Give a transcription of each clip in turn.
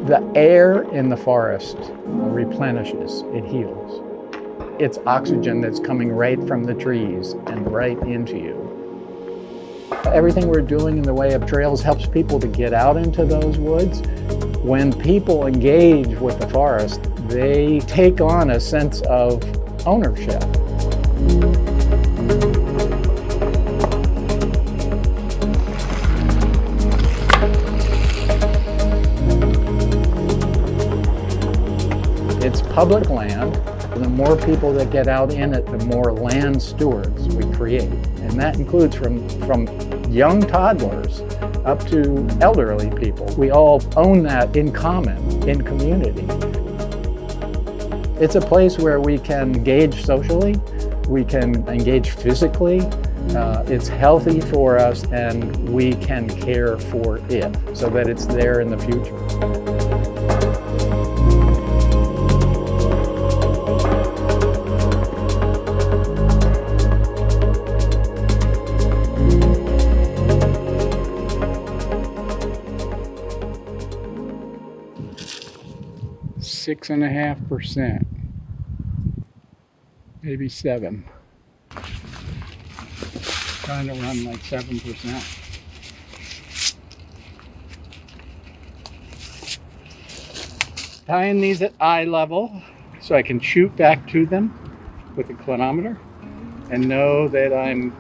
The air in the forest replenishes, it heals. It's oxygen that's coming right from the trees and right into you. Everything we're doing in the way of trails helps people to get out into those woods. When people engage with the forest, they take on a sense of ownership. It's public land. The more people that get out in it, the more land stewards we create. And that includes from young toddlers up to elderly people. We all own that in common, in community. It's a place where we can engage socially, we can engage physically. It's healthy for us, and we can care for it so that it's there in the future. Six and a 1/2%, maybe 7. Trying to run like 7%. Tying these at eye level so I can shoot back to them with a clinometer and know that I'm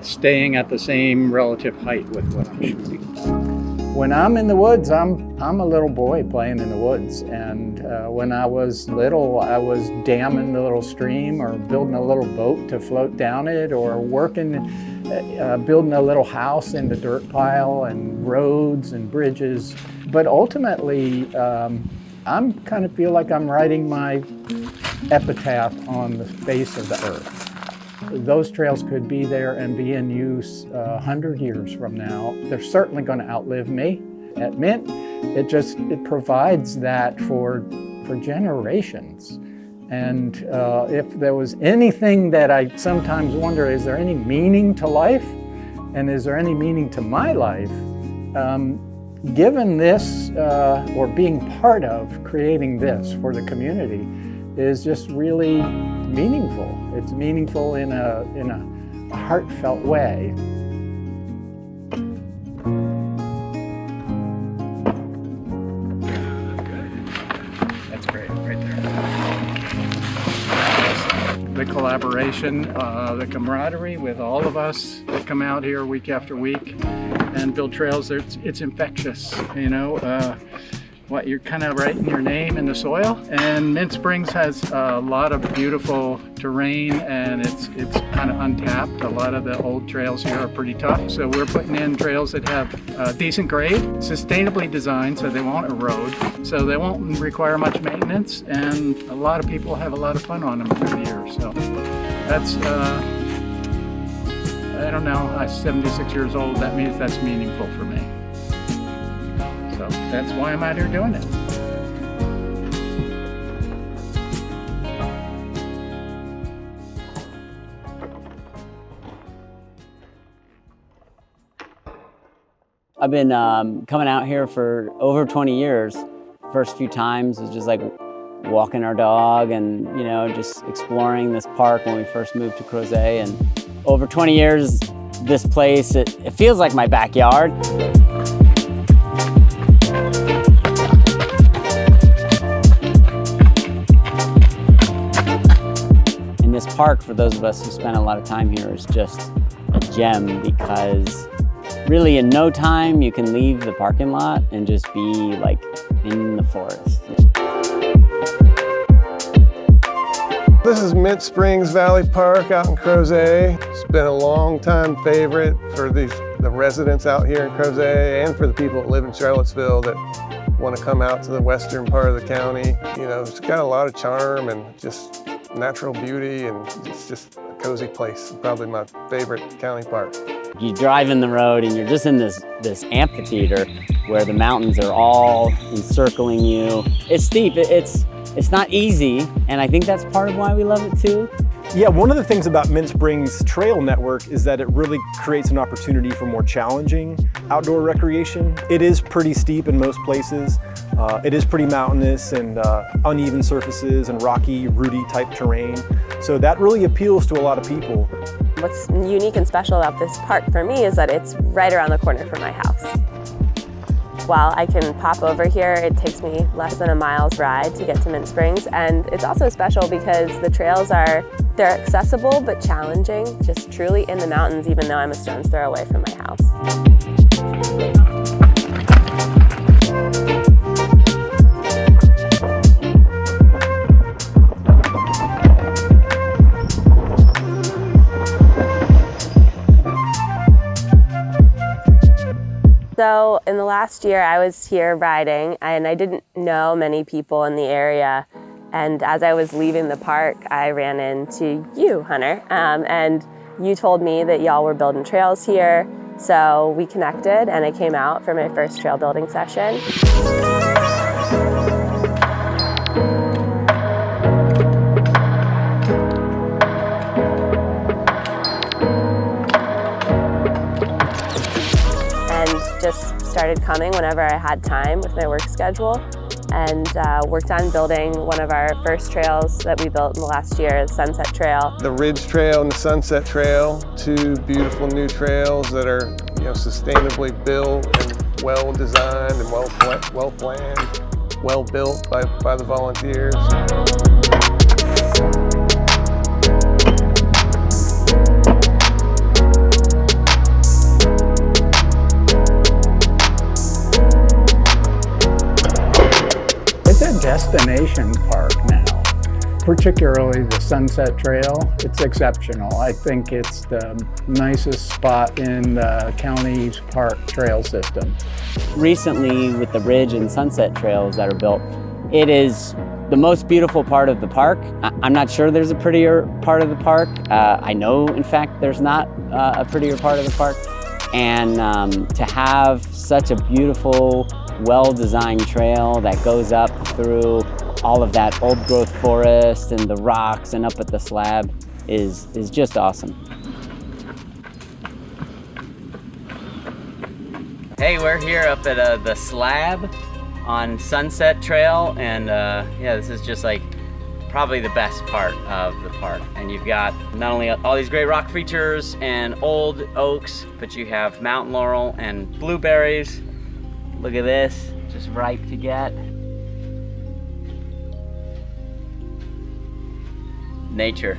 staying at the same relative height with what I'm shooting. When I'm in the woods, I'm a little boy playing in the woods. And when I was little, I was damming the little stream or building a little boat to float down it, or working, building a little house in the dirt pile and roads and bridges. But ultimately, I'm kind of feel like I'm writing my epitaph on the face of the earth. Those trails could be there and be in use 100 years from now. They're certainly going to outlive me. At Mint, it provides that for generations. And if there was anything that I sometimes wonder, is there any meaning to life? And is there any meaning to my life? Given this, or being part of creating this for the community, is just really meaningful. It's meaningful in a heartfelt way. That's great, right there. The collaboration, the camaraderie with all of us that come out here week after week and build trails, it's infectious, you know. You're kind of writing your name in the soil, and Mint Springs has a lot of beautiful terrain, and it's kind of untapped. A lot of the old trails here are pretty tough, so we're putting in trails that have decent grade, sustainably designed so they won't erode, so they won't require much maintenance, and a lot of people have a lot of fun on them through the years. So that's, I don't know, I'm 76 years old, that means that's meaningful for me. So that's why I'm out here doing it. I've been coming out here for over 20 years. First few times was just like walking our dog and, you know, just exploring this park when we first moved to Crozet. And over 20 years, this place, it feels like my backyard. This park, for those of us who spend a lot of time here, is just a gem, because really in no time you can leave the parking lot and just be like in the forest. This is Mint Springs Valley Park out in Crozet. It's been a long time favorite for the residents out here in Crozet, and for the people that live in Charlottesville that want to come out to the western part of the county. You know, it's got a lot of charm and just natural beauty, and it's just a cozy place. Probably my favorite county park. You drive in the road and you're just in this amphitheater where the mountains are all encircling you. It's steep, it's not easy, and I think that's part of why we love it too. Yeah, one of the things about Mint Springs Trail Network is that it really creates an opportunity for more challenging outdoor recreation. It is pretty steep in most places. It is pretty mountainous and uneven surfaces and rocky, rooty type terrain. So that really appeals to a lot of people. What's unique and special about this park for me is that it's right around the corner from my house. While I can pop over here, it takes me less than a mile's ride to get to Mint Springs, and it's also special because the trails they're accessible but challenging, just truly in the mountains, even though I'm a stone's throw away from my house. So in the last year I was here riding and I didn't know many people in the area, and as I was leaving the park I ran into you, Hunter, and you told me that y'all were building trails here, so we connected and I came out for my first trail building session. Just started coming whenever I had time with my work schedule, and worked on building one of our first trails that we built in the last year, the Sunset Trail. The Ridge Trail and the Sunset Trail, two beautiful new trails that are sustainably built and well designed and well planned, well built by the volunteers. Destination park now, particularly the Sunset Trail. It's exceptional. I think it's the nicest spot in the county's park trail system. Recently, with the Ridge and Sunset trails that are built, it is the most beautiful part of the park. I'm not sure there's a prettier part of the park. I know, in fact, there's not a prettier part of the park. And to have such a beautiful, well-designed trail that goes up through all of that old growth forest and the rocks and up at the slab is just awesome. Hey, we're here up at the slab on Sunset Trail, and yeah, this is just like probably the best part of the park. And you've got not only all these great rock features and old oaks, but you have mountain laurel and blueberries. Look at this, just ripe to get. Nature.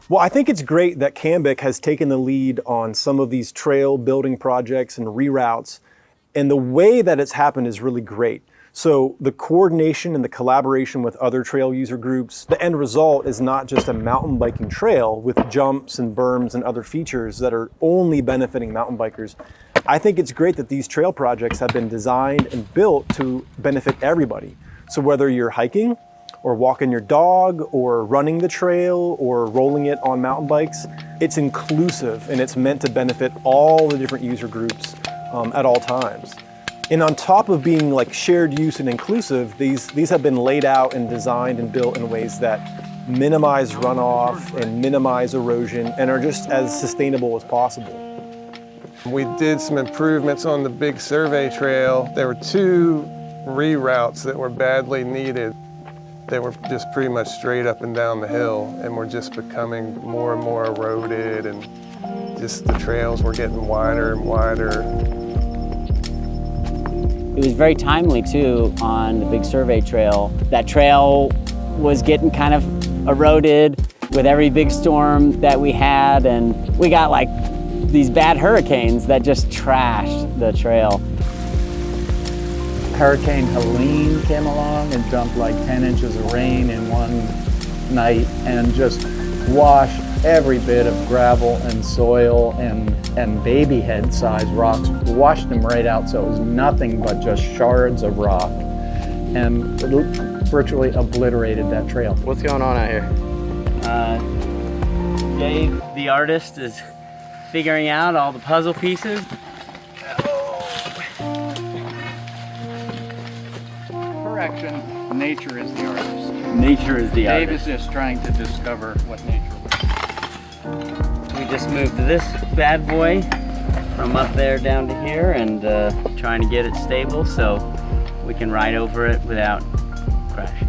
Well, I think it's great that CAMBC has taken the lead on some of these trail building projects and reroutes, and the way that it's happened is really great. So the coordination and the collaboration with other trail user groups, the end result is not just a mountain biking trail with jumps and berms and other features that are only benefiting mountain bikers. I think it's great that these trail projects have been designed and built to benefit everybody. So whether you're hiking, or walking your dog, or running the trail, or rolling it on mountain bikes, it's inclusive and it's meant to benefit all the different user groups at all times. And on top of being like shared use and inclusive, these have been laid out and designed and built in ways that minimize runoff and minimize erosion and are just as sustainable as possible. We did some improvements on the big survey trail. There were two reroutes that were badly needed. They were just pretty much straight up and down the hill, and were just becoming more and more eroded, and just the trails were getting wider and wider. It was very timely too on the big survey trail. That trail was getting kind of eroded with every big storm that we had, and we got like these bad hurricanes that just trashed the trail. Hurricane Helene came along and dumped like 10 inches of rain in one night and just washed every bit of gravel and soil and baby head sized rocks, washed them right out, so it was nothing but just shards of rock, and virtually obliterated that trail. What's going on out here? Dave, the artist, is figuring out all the puzzle pieces. Correction, nature is the artist. Nature is the Dave artist. is just trying to discover what nature was. We just moved this bad boy from up there down to here and trying to get it stable so we can ride over it without crashing.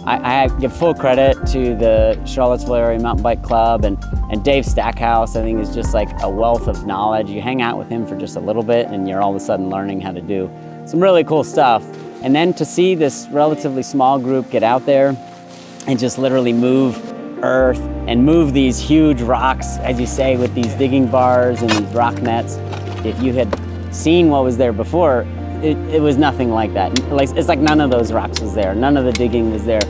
I give full credit to the Charlottesville Area Mountain Bike Club and Dave Stackhouse. I think is just like a wealth of knowledge. You hang out with him for just a little bit and you're all of a sudden learning how to do some really cool stuff. And then to see this relatively small group get out there and just literally move earth and move these huge rocks, as you say, with these digging bars and these rock nets. If you had seen what was there before, it was nothing like that. It's like none of those rocks was there. None of the digging was there.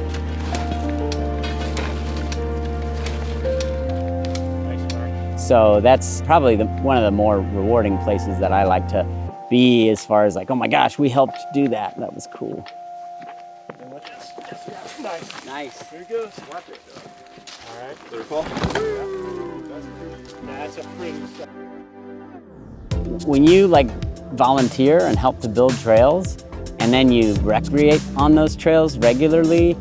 So that's probably one of the more rewarding places that I like to be, as far as like, oh my gosh, we helped do that. That was cool. Nice. Nice. Here he goes. Watch it. All right. Clear fall. That's a pretty stuff. When you like volunteer and help to build trails, and then you recreate on those trails regularly,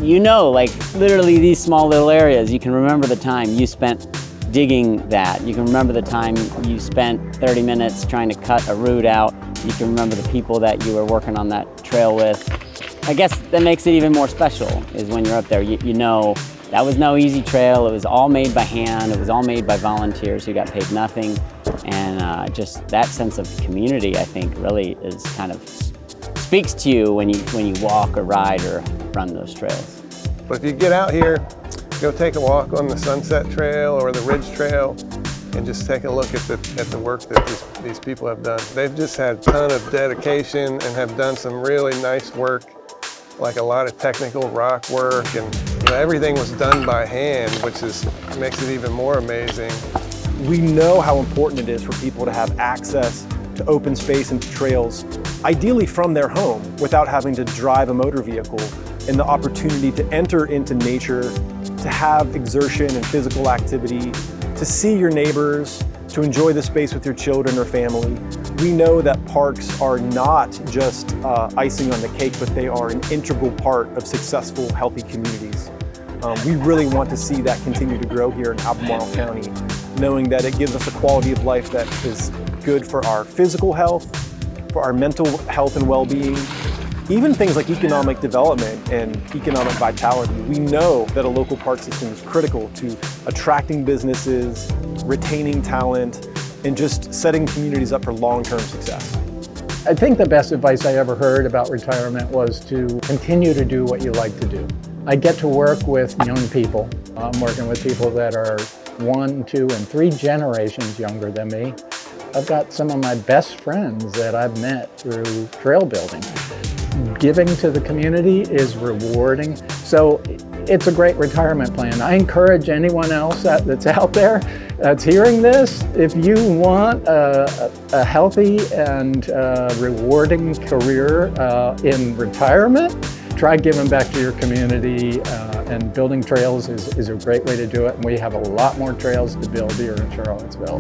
you know, like literally these small little areas, you can remember the time you spent digging that. You can remember the time you spent 30 minutes trying to cut a root out. You can remember the people that you were working on that trail with. I guess that makes it even more special, is when you're up there, you know that was no easy trail. It was all made by hand. It was all made by volunteers who got paid nothing. And just that sense of community, I think, really is kind of speaks to you when you walk or ride or run those trails. But if you get out here, go take a walk on the Sunset Trail or the Ridge Trail and just take a look at the work that these people have done. They've just had a ton of dedication and have done some really nice work, like a lot of technical rock work, and everything was done by hand, which makes it even more amazing. We know how important it is for people to have access to open space and to trails, ideally from their home, without having to drive a motor vehicle, and the opportunity to enter into nature, to have exertion and physical activity, to see your neighbors, to enjoy the space with your children or family. We know that parks are not just icing on the cake, but they are an integral part of successful, healthy communities. We really want to see that continue to grow here in Albemarle County, knowing that it gives us a quality of life that is good for our physical health, for our mental health and well-being, even things like economic development and economic vitality. We know that a local park system is critical to attracting businesses, retaining talent, and just setting communities up for long-term success. I think the best advice I ever heard about retirement was to continue to do what you like to do. I get to work with young people. I'm working with people that are 1, 2, and 3 generations younger than me. I've got some of my best friends that I've met through trail building. Giving to the community is rewarding. So it's a great retirement plan. I encourage anyone else that's out there that's hearing this, if you want a healthy and rewarding career in retirement, try giving back to your community, and building trails is a great way to do it. And we have a lot more trails to build here in Charlottesville.